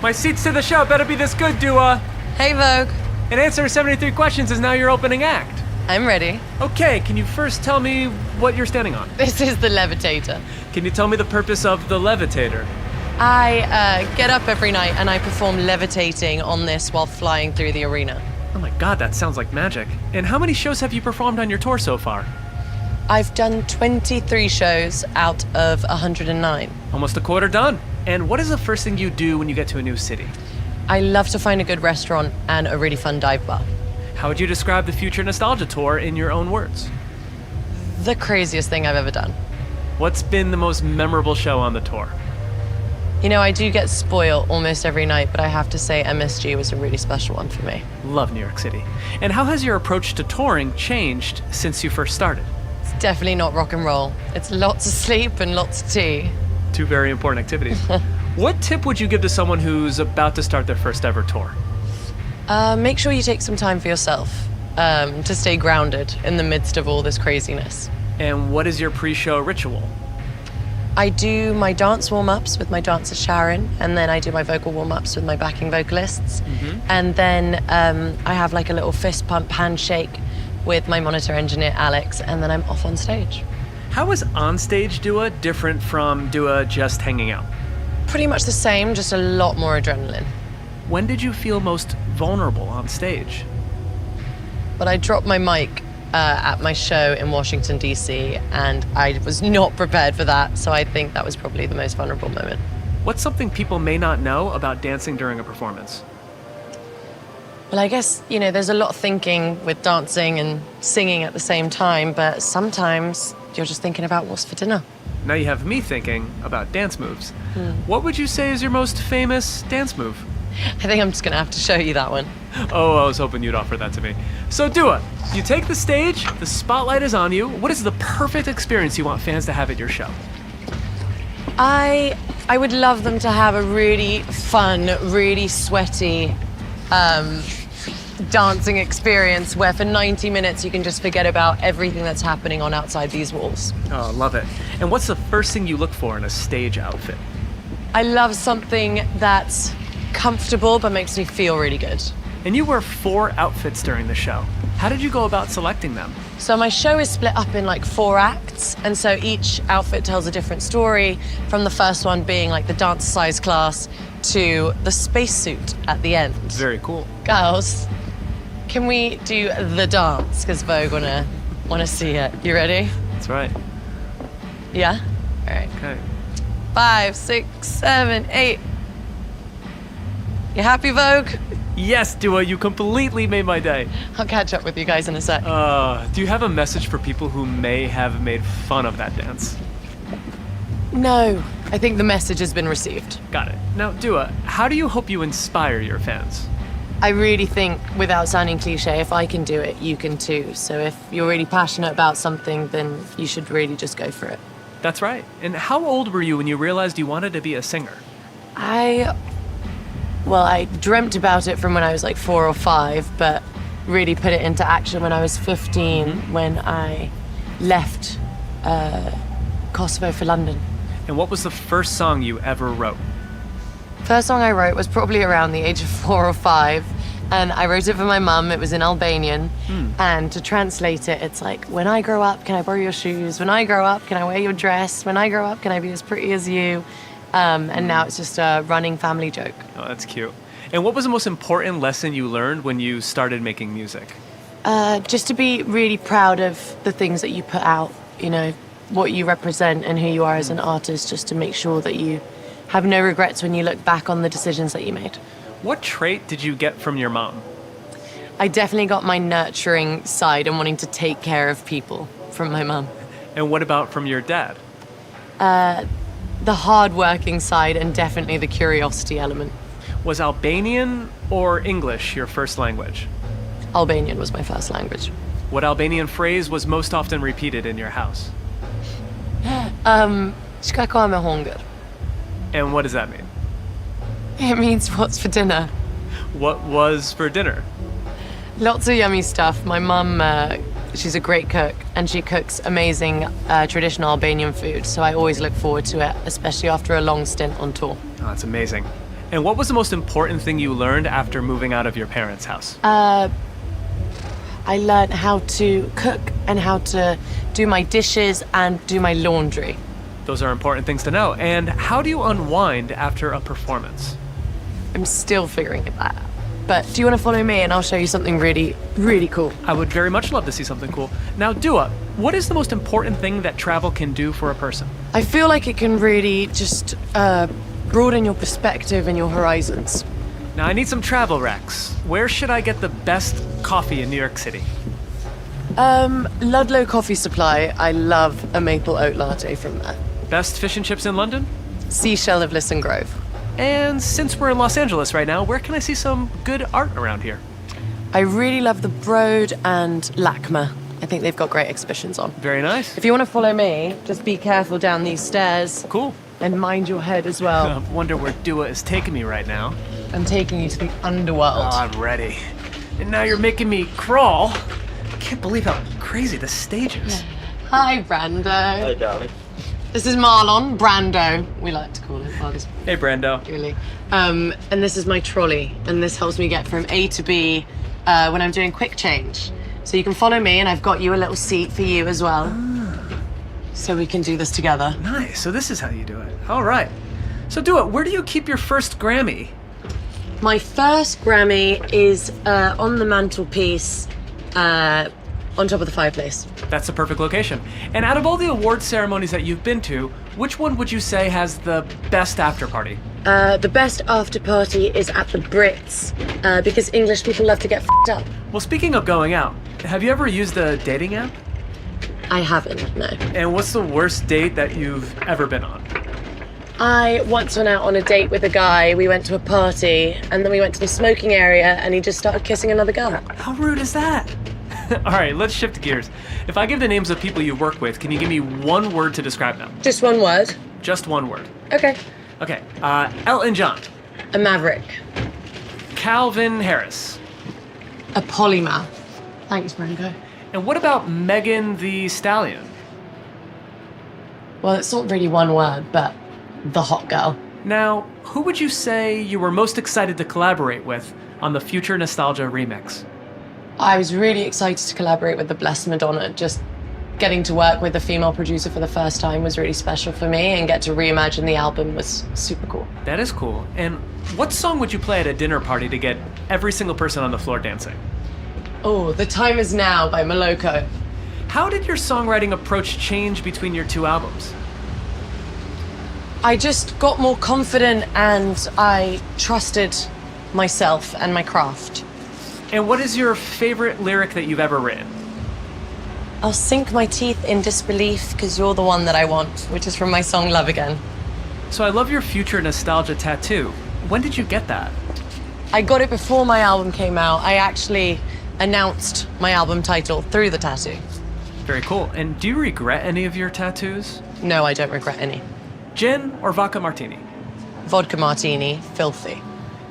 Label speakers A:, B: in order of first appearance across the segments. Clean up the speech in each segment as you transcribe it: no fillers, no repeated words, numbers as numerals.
A: My seats to the show better be this good, Dua.
B: Hey, Vogue.
A: An answer to 73 questions is now your opening act.
B: I'm ready.
A: Okay, can you first tell me what you're standing on?
B: This is the levitator.
A: Can you tell me the purpose of the levitator?
B: I get up every night and I perform levitating on this while flying through the arena.
A: Oh my god, that sounds like magic. And how many shows have you performed on your tour so far?
B: I've done 23 shows out of 109.
A: Almost a quarter done. And what is the first thing you do when you get to a new city?
B: I love to find a good restaurant and a really fun dive bar.
A: How would you describe the Future Nostalgia Tour in your own words?
B: The craziest thing I've ever done.
A: What's been the most memorable show on the tour?
B: You know, I do get spoiled almost every night, but I have to say MSG was a really special one for me.
A: Love New York City. And how has your approach to touring changed since you first started?
B: It's definitely not rock and roll. It's lots of sleep and lots of tea.
A: Two very important activities. What tip would you give to someone who's about to start their first ever tour?
B: Make sure you take some time for yourself to stay grounded in the midst of all this craziness.
A: And what is your pre-show ritual?
B: I do my dance warm-ups with my dancer Sharon, and then I do my vocal warm-ups with my backing vocalists. And then I have like a little fist pump handshake with my monitor engineer Alex, and then I'm off on stage.
A: How is onstage Dua different from Dua just hanging out?
B: Pretty much the same, just a lot more adrenaline.
A: When did you feel most vulnerable on stage?
B: But I dropped my mic at my show in Washington, D.C., and I was not prepared for that, so I think that was probably the most vulnerable moment.
A: What's something people may not know about dancing during a performance?
B: Well, I guess, you know, there's a lot of thinking with dancing and singing at the same time, but sometimes you're just thinking about what's for dinner.
A: Now you have me thinking about dance moves. What would you say is your most famous dance move?
B: I think I'm just gonna have to show you that one.
A: Oh, I was hoping you'd offer that to me. So Dua, you take the stage, the spotlight is on you. What is the perfect experience you want fans to have at your show?
B: I would love them to have a really fun, really sweaty dancing experience where for 90 minutes you can just forget about everything that's happening on outside these walls.
A: Oh, love it. And what's the first thing you look for in a stage outfit?
B: I love something that's comfortable but makes me feel really good.
A: And you wear 4 outfits during the show. How did you go about selecting them?
B: So my show is split up in like 4 acts, and so each outfit tells a different story, from the first one being like the dance size class to the spacesuit at the end.
A: Very cool.
B: Girls, can we do the dance? Because Vogue wanna see it. You ready?
A: That's right.
B: Yeah? All right.
A: Okay.
B: 5, 6, 7, 8. You happy, Vogue?
A: Yes, Dua, you completely made my day.
B: I'll catch up with you guys in a sec.
A: Do you have a message for people who may have made fun of that dance?
B: No, I think the message has been received.
A: Got it. Now, Dua, how do you hope you inspire your fans?
B: I really think, without sounding cliche, if I can do it, you can too. So if you're really passionate about something, then you should really just go for it.
A: That's right. And how old were you when you realized you wanted to be a singer?
B: Well, I dreamt about it from when I was like 4 or 5, but really put it into action when I was 15, when I left Kosovo for London.
A: And what was the first song you ever wrote?
B: First song I wrote was probably around the age of 4 or 5, and I wrote it for my mum. It was in Albanian, and to translate it, it's like, when I grow up, can I borrow your shoes? When I grow up, can I wear your dress? When I grow up, can I be as pretty as you? And now it's just a running family joke.
A: Oh, that's cute. And what was the most important lesson you learned when you started making music?
B: Just to be really proud of the things that you put out, you know, what you represent and who you are as an artist, just to make sure that you have no regrets when you look back on the decisions that you made.
A: What trait did you get from your mom?
B: I definitely got my nurturing side and wanting to take care of people from my mum.
A: And what about from your dad?
B: The hard-working side and definitely the curiosity element.
A: Was Albanian or English your first language?
B: Albanian was my first language.
A: What Albanian phrase was most often repeated in your house?
B: Çka ka me hunger?
A: And what does that mean?
B: It means what's for dinner.
A: What was for dinner?
B: Lots of yummy stuff. My mum, she's a great cook, and she cooks amazing traditional Albanian food, so I always look forward to it, especially after a long stint on tour.
A: Oh, that's amazing. And what was the most important thing you learned after moving out of your parents' house?
B: I learned how to cook and how to do my dishes and do my laundry.
A: Those are important things to know. And how do you unwind after a performance?
B: I'm still figuring it out. But do you want to follow me and I'll show you something really, really cool?
A: I would very much love to see something cool. Now, Dua, what is the most important thing that travel can do for a person?
B: I feel like it can really just broaden your perspective and your horizons.
A: Now, I need some travel recs. Where should I get the best coffee in New York City?
B: Ludlow Coffee Supply. I love a maple oat latte from there.
A: Best fish and chips in London?
B: Seashell of Lisson Grove.
A: And since we're in Los Angeles right now, where can I see some good art around here?
B: I really love the Broad and LACMA. I think they've got great exhibitions on.
A: Very nice.
B: If you want to follow me, just be careful down these stairs.
A: Cool.
B: And mind your head as well.
A: I wonder where Dua is taking me right now.
B: I'm taking you to the underworld.
A: Oh, I'm ready. And now you're making me crawl. I can't believe how crazy this stage is.
B: Hi, Brando.
C: Hi, darling.
B: This is Marlon, Brando, we like to call him.
A: Hey, Brando.
B: Really. And this is my trolley, and this helps me get from A to B when I'm doing quick change. So you can follow me, and I've got you a little seat for you as well. So we can do this together.
A: Nice. So this is how you do it. All right. So Dua, where do you keep your first Grammy?
B: My first Grammy is on the mantelpiece, on top of the fireplace.
A: That's the perfect location. And out of all the award ceremonies that you've been to, which one would you say has the best after party?
B: The best after party is at the Brits, because English people love to get f***ed up.
A: Well, speaking of going out, have you ever used a dating app?
B: I haven't, no.
A: And what's the worst date that you've ever been on?
B: I once went out on a date with a guy. We went to a party, and then we went to the smoking area, and he just started kissing another girl.
A: How rude is that? All right, let's shift gears. If I give the names of people you work with, can you give me one word to describe them?
B: Just one word?
A: Just one word.
B: Okay.
A: Okay, Elton John.
B: A maverick.
A: Calvin Harris.
B: A polymath. Thanks, Branko.
A: And what about Megan the Stallion?
B: Well, it's not really one word, but the hot girl.
A: Now, who would you say you were most excited to collaborate with on the Future Nostalgia remix?
B: I was really excited to collaborate with the Blessed Madonna. Just getting to work with a female producer for the first time was really special for me, and get to reimagine the album was super cool.
A: That is cool. And what song would you play at a dinner party to get every single person on the floor dancing?
B: Oh, The Time Is Now by Moloko.
A: How did your songwriting approach change between your two albums?
B: I just got more confident, and I trusted myself and my craft.
A: And what is your favorite lyric that you've ever written?
B: I'll sink my teeth in disbelief because you're the one that I want, which is from my song Love Again.
A: So I love your Future Nostalgia tattoo. When did you get that?
B: I got it before my album came out. I actually announced my album title through the tattoo.
A: Very cool. And do you regret any of your tattoos?
B: No, I don't regret any.
A: Gin or vodka martini?
B: Vodka martini, filthy.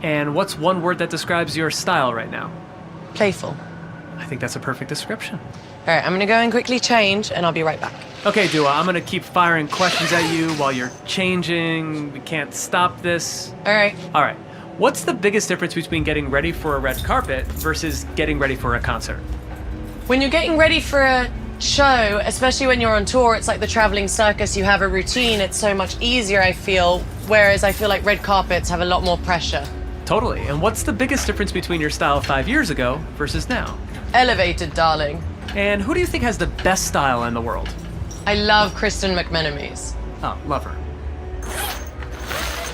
A: And what's one word that describes your style right now?
B: Playful.
A: I think that's a perfect description.
B: All right, I'm gonna go and quickly change, and I'll be right back.
A: Okay, Dua, I'm gonna keep firing questions at you while you're changing. We can't stop this.
B: All right.
A: All right. What's the biggest difference between getting ready for a red carpet versus getting ready for a concert?
B: When you're getting ready for a show, especially when you're on tour, it's like the traveling circus. You have a routine. It's so much easier, I feel, whereas I feel like red carpets have a lot more pressure.
A: Totally. And what's the biggest difference between your style 5 years ago versus now?
B: Elevated, darling.
A: And who do you think has the best style in the world?
B: I love Kristen McMenamies.
A: Oh, love her.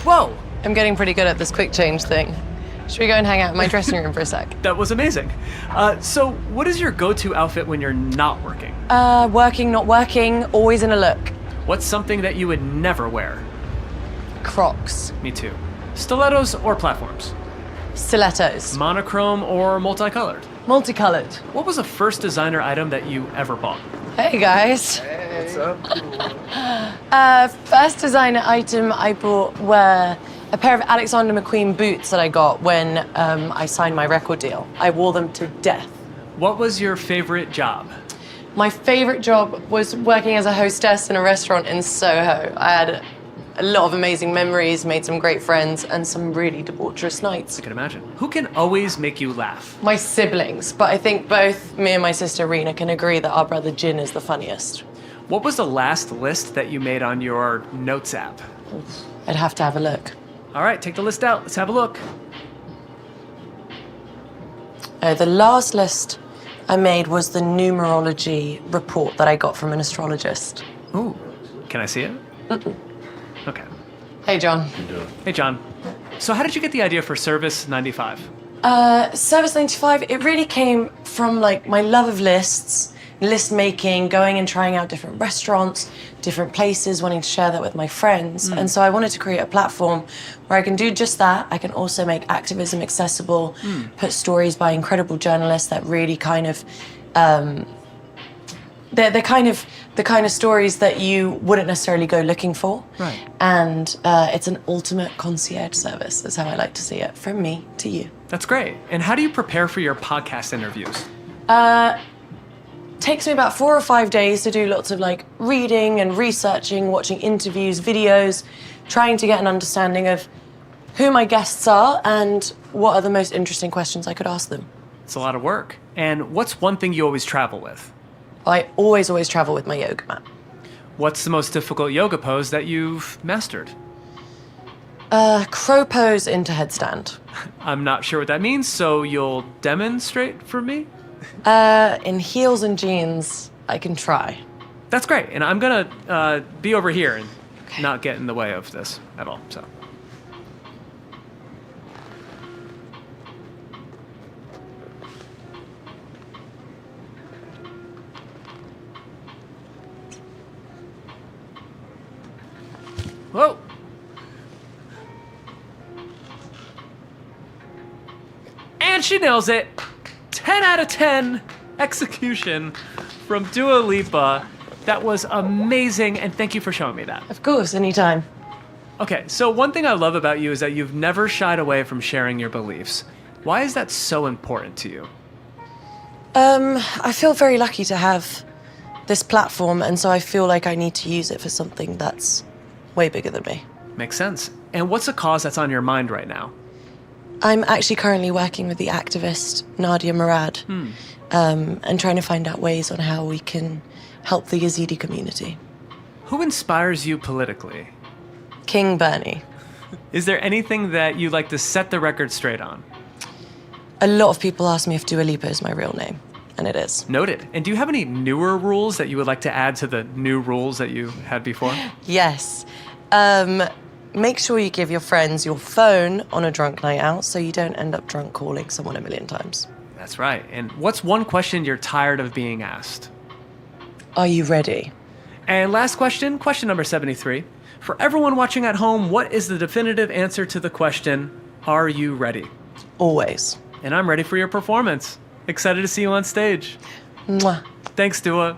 A: Whoa!
B: I'm getting pretty good at this quick change thing. Should we go and hang out in my dressing room for a sec?
A: That was amazing. So what is your go-to outfit when you're not working?
B: Working, not working, always in a look.
A: What's something that you would never wear?
B: Crocs.
A: Me too. Stilettos or platforms?
B: Stilettos.
A: Monochrome or multicolored?
B: Multicolored.
A: What was the first designer item that you ever bought?
B: Hey guys.
C: What's up?
B: First designer item I bought were a pair of Alexander McQueen boots that I got when I signed my record deal. I wore them to death.
A: What was your favorite job?
B: My favorite job was working as a hostess in a restaurant in Soho. I had a lot of amazing memories, made some great friends, and some really debaucherous nights.
A: I can imagine. Who can always make you laugh?
B: My siblings, but I think both me and my sister Rena can agree that our brother Jin is the funniest.
A: What was the last list that you made on your Notes app?
B: I'd have to have a look.
A: All right, take the list out. Let's have a look.
B: The last list I made was the numerology report that I got from an astrologist.
A: Ooh, can I see it? Okay.
B: Hey, John.
A: Hey, John. So how did you get the idea for Service 95?
B: Service 95, it really came from like my love of lists, list making, going and trying out different restaurants, different places, wanting to share that with my friends. And so I wanted to create a platform where I can do just that. I can also make activism accessible, put stories by incredible journalists that really kind of, they're the kind of stories that you wouldn't necessarily go looking for.
A: Right.
B: And it's an ultimate concierge service, is how I like to see it, from me to you.
A: That's great. And how do you prepare for your podcast interviews?
B: Takes me about 4 or 5 days to do lots of like reading and researching, watching interviews, videos, trying to get an understanding of who my guests are and what are the most interesting questions I could ask them.
A: It's a lot of work. And what's one thing you always travel with?
B: I always travel with my yoga mat.
A: What's the most difficult yoga pose that you've mastered?
B: Crow pose into headstand.
A: I'm not sure what that means, so you'll demonstrate for me?
B: In heels and jeans, I can try.
A: That's great. And I'm gonna be over here and not get in the way of this at all, so. Whoa! And she nails it! 10 out of 10 execution from Dua Lipa. That was amazing, and thank you for showing me that.
B: Of course, anytime.
A: Okay, so one thing I love about you is that you've never shied away from sharing your beliefs. Why is that so important to you?
B: I feel very lucky to have this platform, and so I feel like I need to use it for something that's way bigger than me.
A: Makes sense. And what's a cause that's on your mind right now?
B: I'm actually currently working with the activist Nadia Murad and trying to find out ways on how we can help the Yazidi community.
A: Who inspires you politically?
B: King Bernie.
A: Is there anything that you'd like to set the record straight on?
B: A lot of people ask me if Dua Lipa is my real name, and it is.
A: Noted. And do you have any newer rules that you would like to add to the new rules that you had before?
B: Yes. Make sure you give your friends your phone on a drunk night out so you don't end up drunk calling someone a million times.
A: That's right. And what's one question you're tired of being asked?
B: Are you ready?
A: And last question, question number 73. For everyone watching at home, what is the definitive answer to the question, are you ready?
B: Always.
A: And I'm ready for your performance. Excited to see you on stage.
B: Mwah.
A: Thanks, Dua.